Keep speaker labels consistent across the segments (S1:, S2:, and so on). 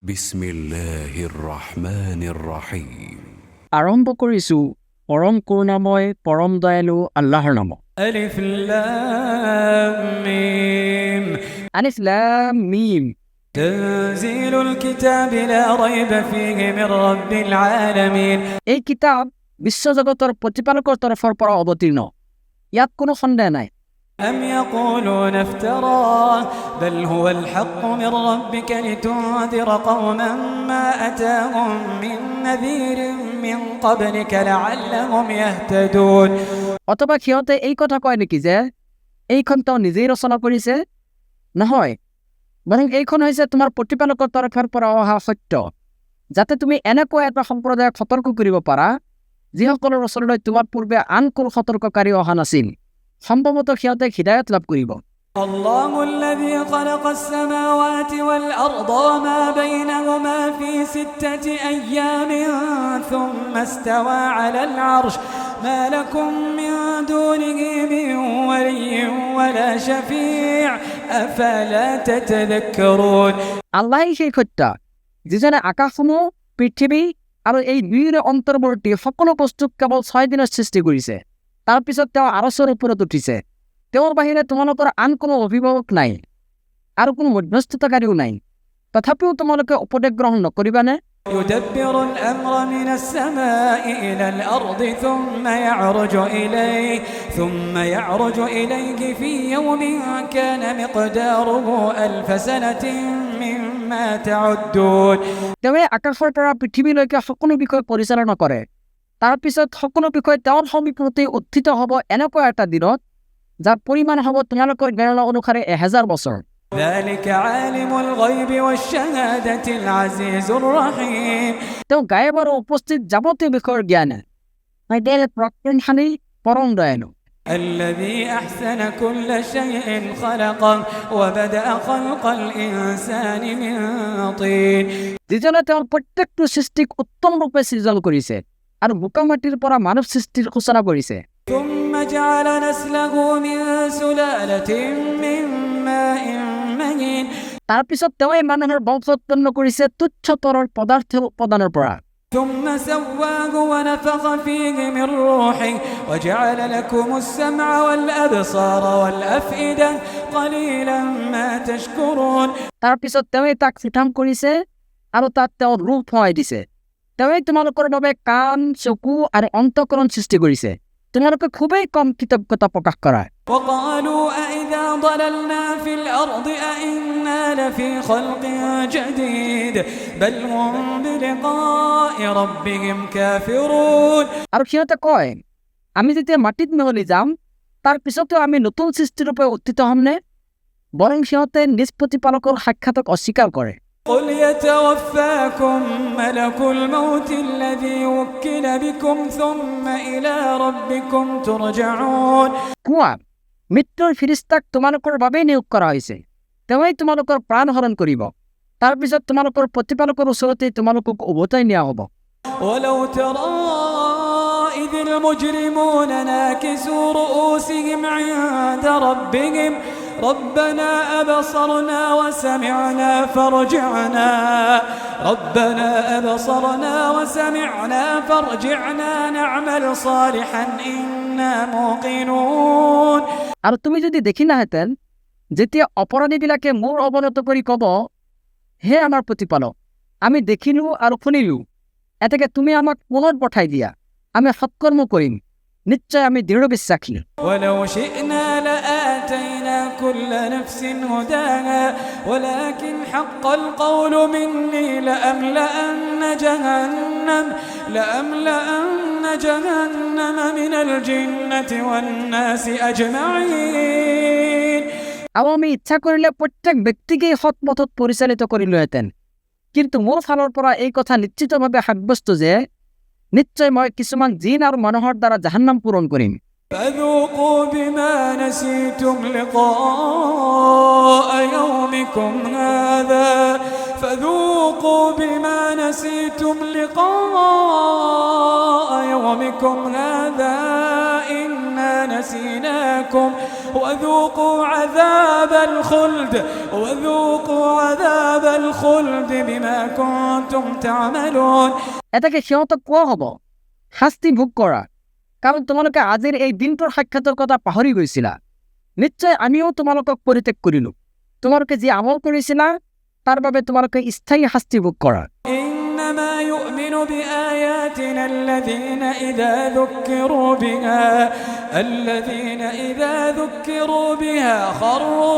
S1: بسم الله الرحمن الرحيم
S2: আৰম্ভ কৰিছোঁ পৰম কৰুণাময় পৰম দয়ালু আল্লাহৰ নামত।
S3: ألف لام ميم
S2: আলিফ লাম মিম।
S3: تنزيل الكتاب لا ريب فيه من رب العالمين
S2: এই কিতাপ বিশ্বজগতৰ প্ৰতিপালকৰ তৰফৰ পৰা অৱতীৰ্ণ, ইয়াত কোনো সন্দেহ নাই।
S3: أم يقولون افتراه بل هو الحق من ربك لتنذر قوما ما أتاهم من نذير من قبلك لعلهم يهتدون
S2: অথবা সিহঁতে এই কথা কয় নেকি যে এইখন তেওঁ নিজেই ৰচনা কৰিছে? নহয়, বৰং এইখন হৈছে তোমাৰ প্ৰতিপালকৰ তৰফৰ পৰা অহা সত্য, যাতে তুমি এনেকুৱা এটা সম্প্ৰদায়ক সতৰ্ক কৰিব পাৰা যিসকলৰ ওচৰলৈ তোমাৰ পূৰ্বে আন কোনো সতৰ্ককাৰী অহা নাছিল। সম্ভৱতঃ সিহঁতে হৃদায়ত লাভ কৰিব।
S3: الله الذي خلق السماوات والأرض وما بينهما في 6 أيام ثم استوى على العرش ما لكم من دونه من ولي ولا شفيع أفلا تتذكرون
S2: আল্লাহেই সেই সত্য যিজনে আকাশসমূহ, পৃথিৱী আৰু এই দুয়োৰে অন্তৰ্বৰ্তী সকলো বস্তুক কেৱল 6 দিনত সৃষ্টি কৰিছে। তাৰপিছত তেওঁ আৰচৰ ওপৰত উঠিছে। তেওঁৰ বাহিৰে তোমালোকৰ আন কোনো অভিভাৱক নাই আৰু কোনো মধ্যস্থতাকাৰীও নাই। তথাপিও তোমালোকে উপদেশ গ্ৰহণ নকৰিবানে?
S3: يدبر الأمر من السماء إلى الأرض ثم يعرج إليه في يوم كان مقداره 1000 سنة مما تعدون
S2: তেওঁৱে আকাশৰ পৰা পৃথিৱীলৈকে সকলো বিষয় পৰিচালনা কৰে। তাৰপিছত সকলো বিষয় তেওঁৰ সমীপতে উত্থিত হ'ব এনেকুৱা এটা দিনত যাৰ পৰিমাণ হ'ব তোমালোকৰ গণনা অনুসাৰে 1000 বছৰ।
S3: ذلك عالم الغيب والشهادة العزيز الرحيم
S2: তেওঁ গায়ব আৰু উপস্থিত যাৱতীয় বিষয়ৰ জ্ঞান, প্ৰজ্ঞাশালী পৰম দয়ালু।
S3: الذي أحسن كل شيء خلقه وبدأ خلق الإنسان من طين
S2: যিজনে তেওঁৰ প্ৰত্যেকটো সৃষ্টিক উত্তম ৰূপে সৃজন কৰিছে আৰু বোকা মাটিৰ পৰা মানৱ সৃষ্টিৰ সূচনা কৰিছে।
S3: ثم جعل نسله من سلالة من ماء مهين
S2: তাৰপিছত তেওঁৱে মানুহৰ বংশ উৎপন্ন কৰিছে তুচ্ছ তৰল পদাৰ্থৰ উপাদানৰ পৰা।
S3: ثم سواه ونفخ فيه من روحه وجعل لكم السمع والأبصار والأفئدة قليلا ما تشكرون
S2: তাৰপিছত তেওঁৱে তাক চিঠাম কৰিছে আৰু তাত তেওঁৰ ৰূপ সোমাই দিছে। তেওঁৱে তোমালোকৰ বাবে কাণ, চকু আৰু অন্তঃকৰণ সৃষ্টি কৰিছে। তোমালোকে খুবেই কম কৃতজ্ঞতা প্ৰকাশ কৰা।
S3: وقالوا أإذا ضللنا في الأرض أإنا لفي خلق جديد بل هم بلقاء ربهم كافرون
S2: আৰু সিহঁতে কয়, আমি যেতিয়া মাটিত মিহলি যাম তাৰ পিছতো আমি নতুন সৃষ্টিৰূপে উত্থিত হ'মনে? বৰং সিহঁতে নিজ প্ৰতিপালকৰ সাক্ষাতক অস্বীকাৰ কৰে।
S3: قل يتوفاكم ملك الموت الذي وكل بكم ثم إلى ربكم ترجعون
S2: কোৱা, মৃত্যুৰ ফিৰিস্তাক তোমালোকৰ বাবেই নিয়োগ কৰা হৈছে। তেওঁৱেই তোমালোকৰ প্ৰাণ হৰণ কৰিব। তাৰপিছত তোমালোকৰ প্ৰতিপালকৰ ওচৰতে তোমালোকক উভতাই নিয়া হ'ব।
S3: ولو ترى إذ المجرمون ناكسوا رؤوسهم عند ربهم ربنا أبصرنا وسمعنا فارجعنا نعمل صالحا إنا موقنون
S2: আৰু তুমি যদি দেখি নাহেঁতেন যেতিয়া অপৰাধীবিলাকে মূৰ অৱনত কৰি ক'ব, হে আমাৰ প্ৰতিপালক, আমি দেখিলো আৰু শুনিলো, এতেকে তুমি আমাক পুনৰ পঠাই দিয়া, আমি সৎকৰ্ম কৰিম, নিশ্চয় আমি দৃঢ় বিশ্বাসী।
S3: ولو شئنا لآتينا كل نفس هداها ولكن حق القول مني لأملأن جهنم من الجنة والناس أجمعين
S2: আৰু আমি ইচ্ছা কৰিলে প্ৰত্যেক ব্যক্তিকেই সৎ পথত পৰিচালিত কৰিলোহেঁতেন, কিন্তু মোৰ ফালৰ পৰা এই কথা নিশ্চিতভাৱে সাব্যস্ত যে নিশ্চয় মই কিছুমান জিন আৰু মানুহৰ দ্বাৰা জাহান্নাম পূৰণ কৰিম।
S3: فذوقوا بما نسيتم لقاء يومكم هذا فذوقوا بما نسيتم لقاء يومكم هذا إنا نسيناكم وذوقوا عذاب الخلد بما كنتم تعملون
S2: এটাকে সিহঁতক কোৱা হ'ব শাস্তি ভোগ কৰা, কাৰণ তোমালোকে আজিৰ এই দিনটোৰ সাক্ষাতৰ কথা পাহৰি গৈছিলা। নিশ্চয় আমিও তোমালোকক পৰিত্যাগ কৰিলো। তোমালোকে যি আমল কৰিছিলা তাৰ বাবে তোমালোকে স্থায়ী শাস্তি ভোগ কৰা।
S3: إنما يؤمن بآياتنا الذين إذا ذكروا بها خروا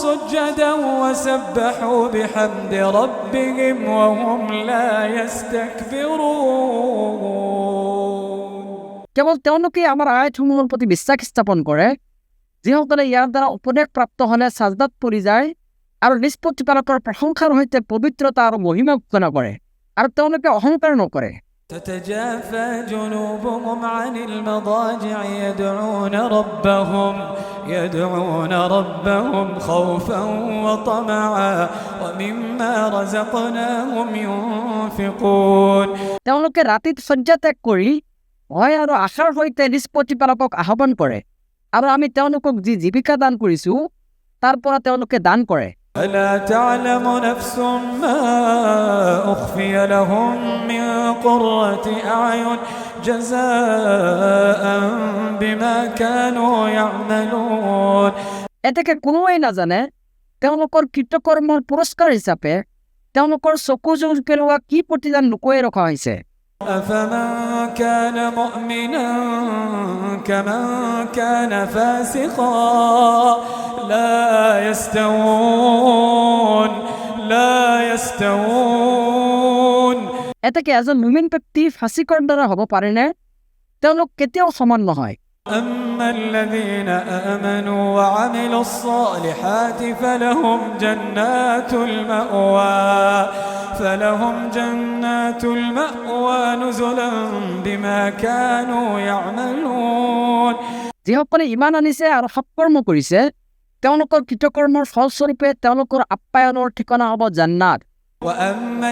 S3: سجدا وسبحوا بحمد ربهم وهم لا يستكبرون।
S2: কেৱল তেওঁলোকে আমাৰ আয়াতসমূহৰ প্ৰতি বিশ্বাস স্থাপন কৰে যিসকলে ইয়াৰ দ্বাৰা উপদেশ প্ৰাপ্ত হ'লে সাজদাত পৰি যায় আৰু নিজ প্ৰতিপালকৰ প্ৰশংসাৰ সৈতে পবিত্ৰতা আৰু মহিমা ঘোষণা কৰে আৰু তেওঁলোকে অহংকাৰ নকৰে।
S3: تتجافى جنوبهم عن المضاجع يدعون ربهم خوفا وطمعا ومما رزقناهم ينفقون।
S2: তেওঁলোকে ৰাতিত শয্যা ত্যাগ কৰি ভয় আৰু আশাৰ সৈতে নিজ প্ৰতিপালকক আহ্বান কৰে আৰু আমি তেওঁলোকক যি জীৱিকা দান কৰিছো তাৰ পৰা তেওঁলোকে দান কৰে।
S3: فلا تعلم نفس ما أخفي لهم من قرة أعين جزاء بما كانوا يعملون।
S2: এটাকে কোনোৱে নাজানে তেওঁলোকৰ কৃতকৰ্মৰ পুৰস্কাৰ হিচাপে তেওঁলোকৰ চকু জোৰ পেলোৱা কি প্ৰতিদান লুকুৱাই ৰখা হৈছে।
S3: أفمن كان مؤمنا كمن كان فاسقا لا يستوون।
S2: এটাকে এজন মুমিন ব্যক্তি ফাসিকৰ দ্বাৰা হ'ব পাৰেনে? তেওঁলোক কেতিয়াও সমান নহয়।
S3: أما الذين آمنوا وعملوا الصالحات فلهم جنات المأوى نزلا بما كانوا يعملون।
S2: যিসকলে ইমান আনিছে আৰু সৎকৰ্ম কৰিছে তেওঁলোকৰ কৃতকৰ্মৰ ফলস্বৰূপে তেওঁলোকৰ আপ্যায়নৰ ঠিকনা হ'ব জান্নাত।
S3: وأما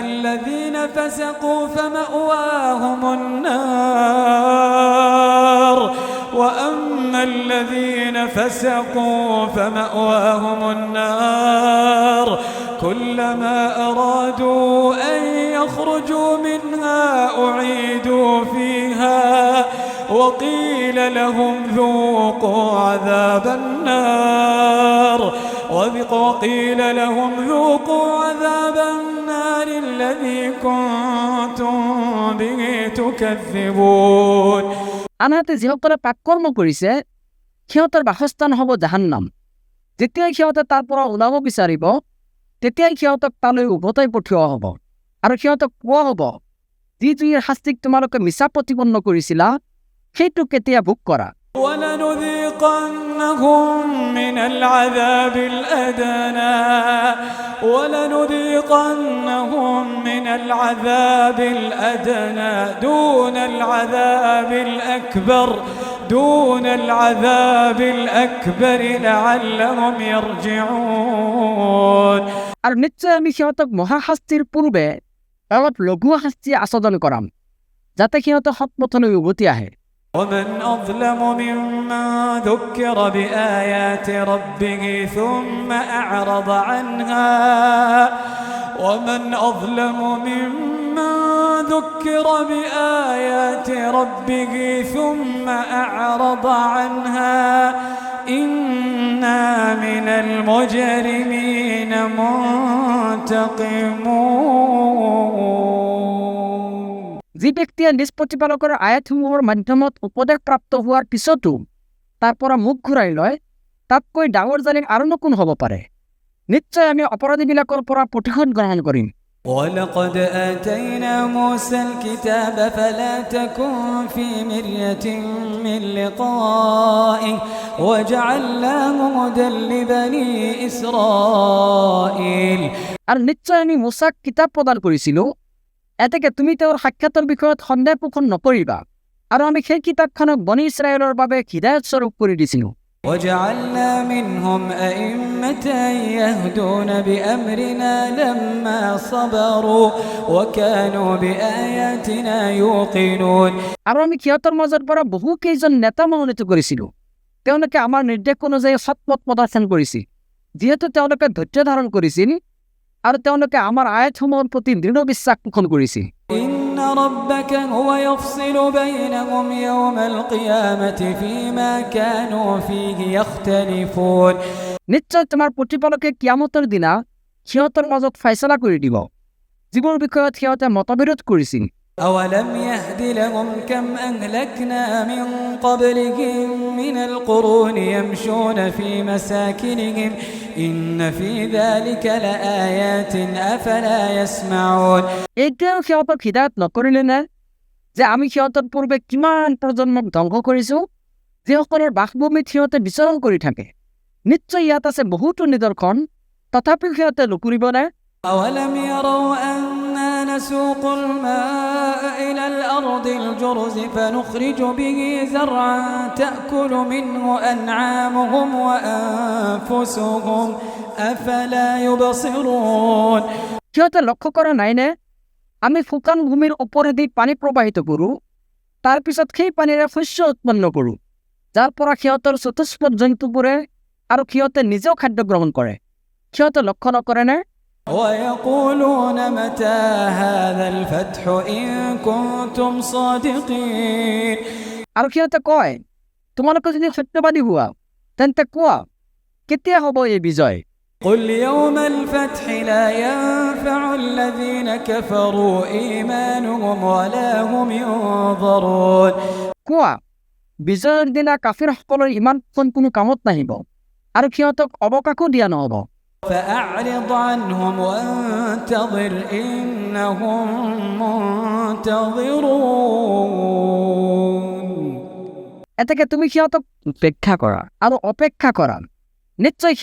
S3: الذين فسقوا فمأواهم النار كلما أرادوا أن يخرجوا منها أعيدوا فيها وقيل لهم ذوقوا عذاب النار الذي كنتم به تكذبون।
S2: আনহাতে যিসকলে পাপকৰ্ম কৰিছে সিহঁতৰ বাসস্থান হ'ব জাহান্নাম। যেতিয়াই সিহঁতে তাৰ পৰা ওলাব বিচাৰিব তেতিয়াই সিহঁতক তালৈ উভতাই পঠিওৱা হ'ব আৰু সিহঁতক কোৱা হ'ব যি জুইৰ শাস্তিক তোমালোকে মিছা প্ৰতিপন্ন কৰিছিলা সেইটো কেতিয়া ভোগ কৰা।
S3: ولنذيقنهم من العذاب الأدنى دون العذاب الأكبر لعلهم يرجعون।
S2: আৰু নিশ্চয় আমি সিহঁতক মহাশাস্তিৰ পূৰ্বে অলপ লঘু শাস্তি আস্বাদন কৰাম যাতে সিহঁতে সৎপথলৈ উভতি আহে।
S3: ومن أظلم ممن ذكر بآيات ربه ثم أعرض عنها إنا من المجرمين منتقمون।
S2: যি ব্যক্তিয়ে নিজ প্ৰতিপালকৰ আয়াতসমূহৰ মাধ্যমত উপদেশ প্ৰাপ্ত হোৱাৰ পিছতো তাৰ পৰা মুখ ঘূৰাই লয় তাতকৈ ডাঙৰ জালিম আৰুনো কোন হ'ব পাৰে? নিশ্চয় আমি অপৰাধীবিলাকৰ পৰা প্ৰতিশোধ গ্ৰহণ কৰিম।
S3: ولقد آتينا موسى الكتاب فلا تكن في مرية من لقائه وجعلناه هدى لبني إسرائيل।
S2: আৰু নিশ্চয় আমি মুসাক কিতাপ প্ৰদান কৰিছিলো এতেকে তুমি তেওঁৰ সাক্ষাতৰ বিষয়ত সন্দেহ পোষণ নকৰিবা আৰু আমি সেই কিতাপখনক বনি ইছৰাইলৰ বাবে হিদায়ত স্বৰূপ কৰি দিছিলো।
S3: وجعلنا منهم أئمة يهدون بأمرنا لما صبروا وكانوا بآياتنا يوقنون
S2: আৰু আমি সিহঁতৰ মাজৰ পৰা বহু কেইজন নেতা মনোনীত কৰিছিলোঁ তেওঁলোকে আমাৰ নিৰ্দেশ অনুযায়ী সৎপথ প্ৰদৰ্শন কৰিছিল যিহেতু তেওঁলোকে ধৈৰ্য ধাৰণ কৰিছিল আৰু তেওঁলোকে আমাৰ আয়াতসমূহৰ প্ৰতি দৃঢ় বিশ্বাস পোষণ কৰিছিল
S3: إن ربك هو يفصل بينهم يوم القيامة فيما كانوا فيه يختلفون
S2: নিশ্চয় তোমাৰ প্ৰতিপালকে কিয়ামতৰ দিনা সিহঁতৰ মাজত ফয়ছলা কৰি দিব যিবোৰ বিষয়ত সিহঁতে মতবিৰোধ কৰিছিল
S3: أولم يهد لهم كم أهلكنا من قبلهم من القرون يمشون في مساكنهم إن في ذلك لآيات أفلا يسمعون
S2: এতিয়াও সিহঁতক হিদায়ত নকৰিলে নে যে আমি সিহঁতৰ পূৰ্বে কিমান প্ৰজন্মক ধ্বংস কৰিছোঁ যিসকলৰ বাসভূমিত সিহঁতে বিচৰণ কৰি থাকে নিশ্চয় ইয়াত আছে বহুতো নিদৰ্শন তথাপিও সিহঁতে নুশুনিবনে
S3: أولم يروا أنا نسوق الماء إلى الأرض الجرز فنخرج به زرعا تأكل منه أنعامهم وأنفسهم أفلا يبصرون
S2: সিহঁতে লক্ষ্য কৰা নাইনে আমি শুকান ভূমিৰ ওপৰেদি পানী প্ৰবাহিত কৰোঁ তাৰপিছত সেই পানীৰে শস্য উৎপন্ন কৰোঁ যাৰ পৰা সিহঁতৰ চতুষ্পদ জন্তুবোৰে আৰু সিহঁতে নিজেও খাদ্য গ্ৰহণ কৰে সিহঁতে লক্ষ্য নকৰেনে
S3: ويقولون متى هذا الفتح إن كنتم صادقين
S2: আৰু সিহঁতে কয় তোমালোকে যদি সত্যবাদী হোৱা তেন্তে কোৱা কেতিয়া হ'ব এই বিজয়
S3: قل يوم الفتح لا ينفع الذين كفروا إيمانهم ولا هم ينظرون
S2: কোৱা বিজয়ৰ দিনা কাফিৰসকলৰ ইমান কোনো কামত নাহিব আৰু সিহঁতক অৱকাশো দিয়া নহ'ব
S3: فأعرض عنهم وانتظر إنهم منتظرون
S2: এতেকে তুমি সিহঁতক উপেক্ষা কৰা আৰু অপেক্ষা কৰা নিশ্চয়